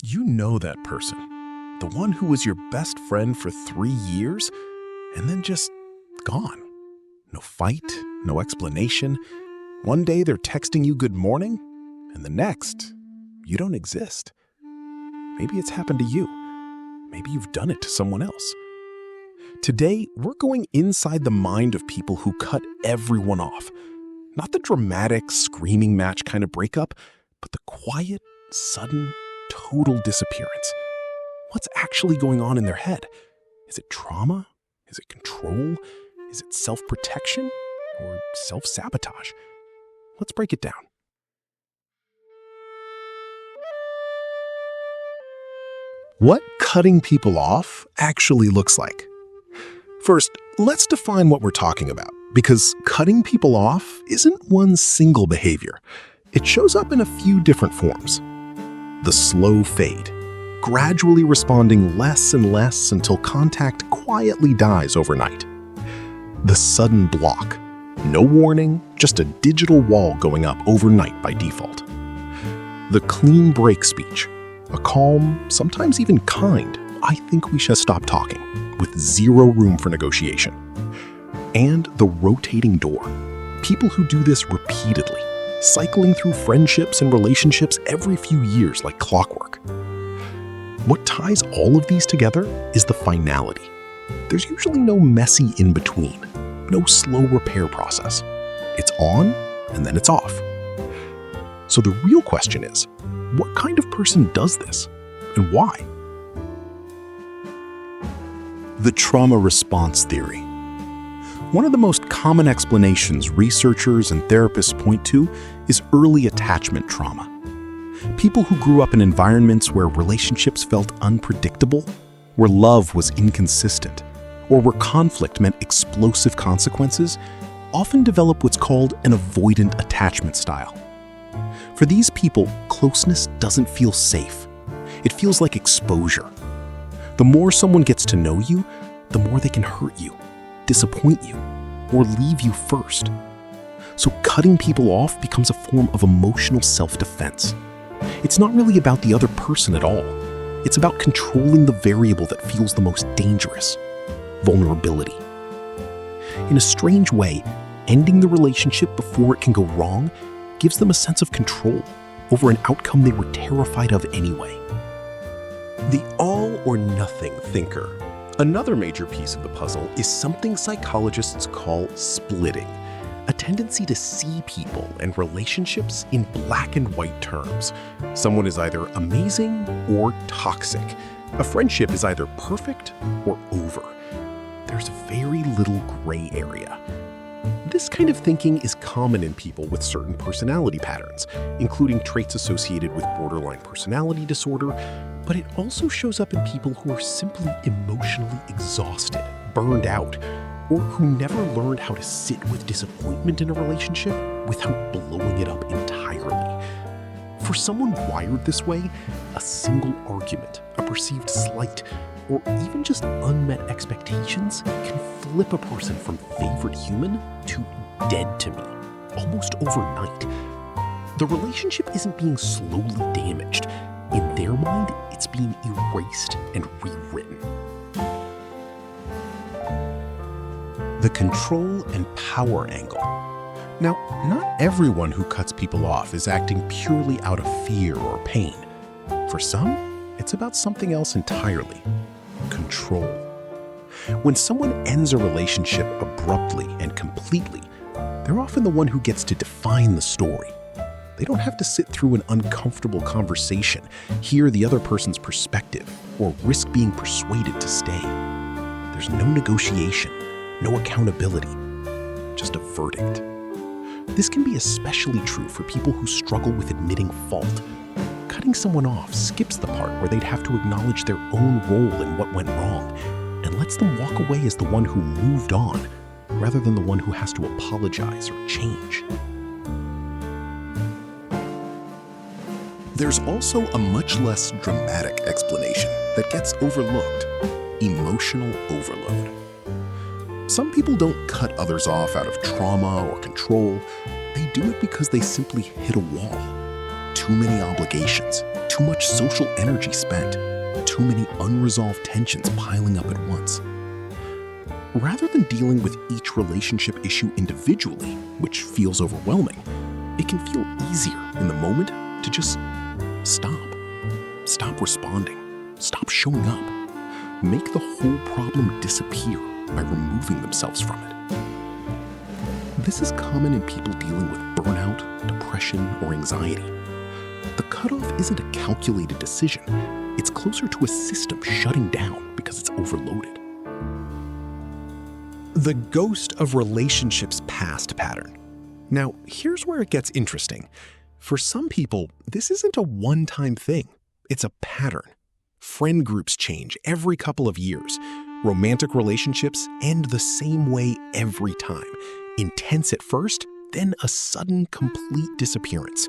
You know that person, the one who was your best friend for 3 years and then just gone. No fight, no explanation. One day they're texting you good morning, and the next, you don't exist. Maybe it's happened to you. Maybe you've done it to someone else. Today, we're going inside the mind of people who cut everyone off. Not the dramatic, screaming match kind of breakup, but the quiet, sudden, total disappearance. What's actually going on in their head? Is it trauma? Is it control? Is it self-protection? Or self-sabotage? Let's break it down. What cutting people off actually looks like. First, let's define what we're talking about, because cutting people off isn't one single behavior. It shows up in a few different forms. The slow fade, gradually responding less and less until contact quietly dies overnight. The sudden block, no warning, just a digital wall going up overnight by default. The clean break speech, a calm, sometimes even kind, "I think we should stop talking," with zero room for negotiation. And the rotating door, people who do this repeatedly, cycling through friendships and relationships every few years like clockwork. What ties all of these together is the finality. There's usually no messy in-between, no slow repair process. It's on, and then it's off. So the real question is, what kind of person does this, and why? The trauma response theory. One of the most common explanations researchers and therapists point to is early attachment trauma. People who grew up in environments where relationships felt unpredictable, where love was inconsistent, or where conflict meant explosive consequences, often develop what's called an avoidant attachment style. For these people, closeness doesn't feel safe. It feels like exposure. The more someone gets to know you, the more they can hurt you, disappoint you, or leave you first. So cutting people off becomes a form of emotional self-defense. It's not really about the other person at all. It's about controlling the variable that feels the most dangerous: vulnerability. In a strange way, ending the relationship before it can go wrong gives them a sense of control over an outcome they were terrified of anyway. The all-or-nothing thinker. Another major piece of the puzzle is something psychologists call splitting, a tendency to see people and relationships in black and white terms. Someone is either amazing or toxic. A friendship is either perfect or over. There's very little gray area. This kind of thinking is common in people with certain personality patterns, including traits associated with borderline personality disorder, but it also shows up in people who are simply emotionally exhausted, burned out, or who never learned how to sit with disappointment in a relationship without blowing it up entirely. For someone wired this way, a single argument, a perceived slight, or even just unmet expectations can flip a person from favorite human to dead to me, almost overnight. The relationship isn't being slowly damaged. In their mind, it's being erased and rewritten. The control and power angle. Now, not everyone who cuts people off is acting purely out of fear or pain. For some, it's about something else entirely: control. When someone ends a relationship abruptly and completely, they're often the one who gets to define the story. They don't have to sit through an uncomfortable conversation, hear the other person's perspective, or risk being persuaded to stay. There's no negotiation, no accountability, just a verdict. This can be especially true for people who struggle with admitting fault. Cutting someone off skips the part where they'd have to acknowledge their own role in what went wrong, and lets them walk away as the one who moved on, rather than the one who has to apologize or change. There's also a much less dramatic explanation that gets overlooked: emotional overload. Some people don't cut others off out of trauma or control. They do it because they simply hit a wall. Too many obligations, too much social energy spent, too many unresolved tensions piling up at once. Rather than dealing with each relationship issue individually, which feels overwhelming, it can feel easier in the moment to just stop. Stop responding. Stop showing up. Make the whole problem disappear by removing themselves from it. This is common in people dealing with burnout, depression, or anxiety. The cutoff isn't a calculated decision. It's closer to a system shutting down because it's overloaded. The ghost of relationships past pattern. Now, here's where it gets interesting. For some people, this isn't a one-time thing. It's a pattern. Friend groups change every couple of years. Romantic relationships end the same way every time. Intense at first, then a sudden, complete disappearance.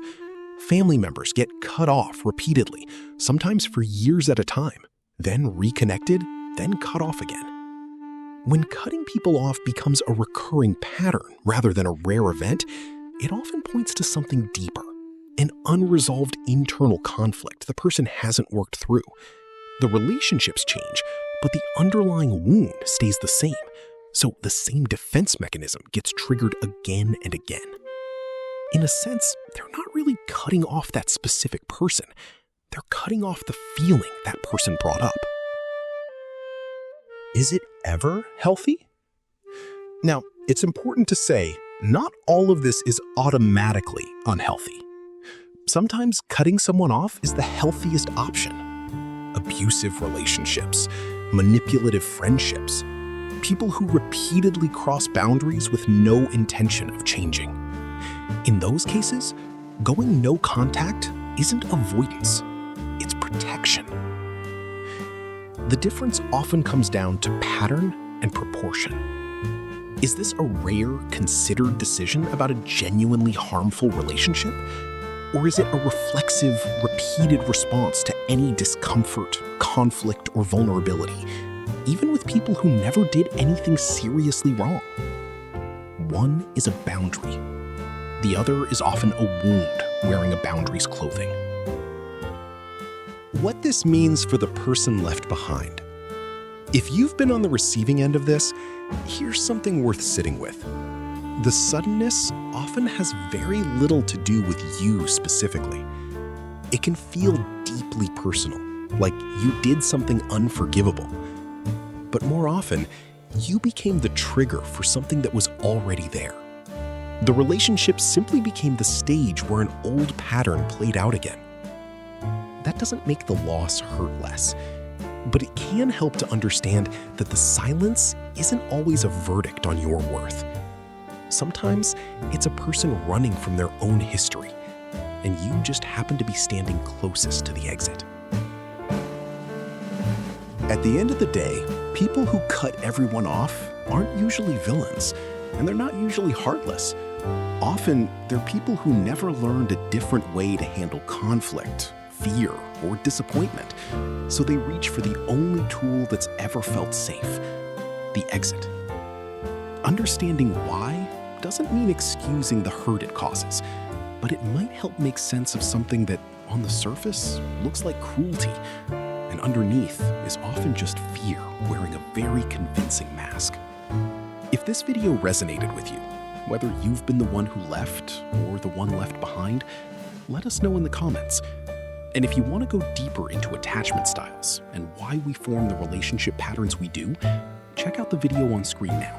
Family members get cut off repeatedly, sometimes for years at a time, then reconnected, then cut off again. When cutting people off becomes a recurring pattern rather than a rare event, it often points to something deeper, an unresolved internal conflict the person hasn't worked through. The relationships change, but the underlying wound stays the same, so the same defense mechanism gets triggered again and again. In a sense, they're not really cutting off that specific person. They're cutting off the feeling that person brought up. Is it ever healthy? Now, it's important to say, not all of this is automatically unhealthy. Sometimes cutting someone off is the healthiest option. Abusive relationships, manipulative friendships, people who repeatedly cross boundaries with no intention of changing. In those cases, going no contact isn't avoidance, it's protection. The difference often comes down to pattern and proportion. Is this a rare, considered decision about a genuinely harmful relationship? Or is it a reflexive, repeated response to any discomfort, conflict, or vulnerability, even with people who never did anything seriously wrong? One is a boundary. The other is often a wound wearing a boundary's clothing. What this means for the person left behind. If you've been on the receiving end of this, here's something worth sitting with. The suddenness often has very little to do with you specifically. It can feel deeply personal, like you did something unforgivable. But more often, you became the trigger for something that was already there. The relationship simply became the stage where an old pattern played out again. That doesn't make the loss hurt less, but it can help to understand that the silence isn't always a verdict on your worth. Sometimes it's a person running from their own history, and you just happen to be standing closest to the exit. At the end of the day, people who cut everyone off aren't usually villains, and they're not usually heartless. Often, they're people who never learned a different way to handle conflict, fear, or disappointment, so they reach for the only tool that's ever felt safe, the exit. Understanding why doesn't mean excusing the hurt it causes, but it might help make sense of something that, on the surface, looks like cruelty, and underneath is often just fear wearing a very convincing mask. If this video resonated with you, whether you've been the one who left or the one left behind, let us know in the comments. And if you want to go deeper into attachment styles and why we form the relationship patterns we do, check out the video on screen now.